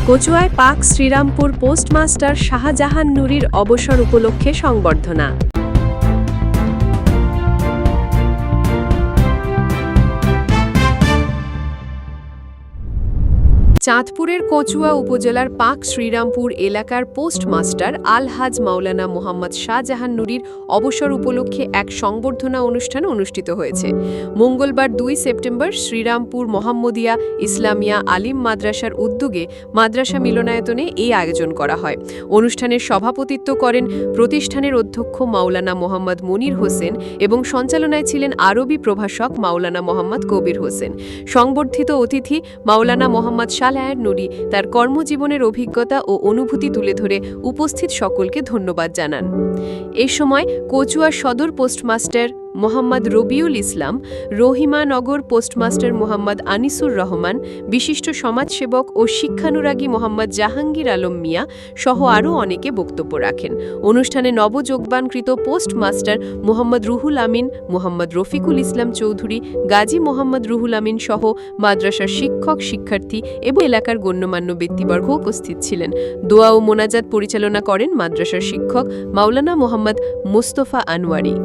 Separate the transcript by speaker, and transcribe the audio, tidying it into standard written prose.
Speaker 1: কচুয়ায় পাক শ্রীরামপুর পোস্টমাস্টার শাহজাহান নুরীর অবসর উপলক্ষে সংবর্ধনা। চাঁদপুরের কচুয়া উপজেলার পাক শ্রীরামপুর এলাকার পোস্টমাস্টার আলহাজ মাওলানা মোহাম্মদ শাহজাহান নুরীর অবসর উপলক্ষে এক সংবর্ধনা অনুষ্ঠান অনুষ্ঠিত হয়েছে। মঙ্গলবার ২ সেপ্টেম্বর শ্রীরামপুর মোহাম্মদিয়া ইসলামিয়া আলিম মাদ্রাসার উদ্যোগে মাদ্রাসা মিলনায়তনে এই আয়োজন করা হয়। অনুষ্ঠানের সভাপতিত্ব করেন প্রতিষ্ঠানের অধ্যক্ষ মাওলানা মোহাম্মদ মনির হোসেন এবং সঞ্চালনায় ছিলেন আরবি প্রভাষক মাওলানা মোহাম্মদ কবির হোসেন। সংবর্ধিত অতিথি মাওলানা মোহাম্মদ নুরী তার কর্মজীবনের অভিজ্ঞতা ও অনুভূতি তুলে ধরে উপস্থিত সকলকে ধন্যবাদ জানান। এ সময় কচুয়া সদর পোস্টমাস্টার মোহাম্মদ রবিউল ইসলাম, রহিমানগর পোস্টমাস্টার মোহাম্মদ আনিসুর রহমান, বিশিষ্ট সমাজসেবক ও শিক্ষানুরাগী মোহাম্মদ জাহাঙ্গীর আলম মিয়া সহ আরও অনেকে বক্তব্য রাখেন। অনুষ্ঠানে নবযোগবানকৃত পোস্টমাস্টার মোহাম্মদ রুহুল আমিন, মোহাম্মদ রফিকুল ইসলাম চৌধুরী, গাজী মোহাম্মদ রুহুল আমিন সহ মাদ্রাসার শিক্ষক শিক্ষার্থী এবং এলাকার গণ্যমান্য ব্যক্তিবর্গ উপস্থিত ছিলেন। দোয়া ও মোনাজাত পরিচালনা করেন মাদ্রাসার শিক্ষক মাওলানা মোহাম্মদ মুস্তফা আনোয়ারি।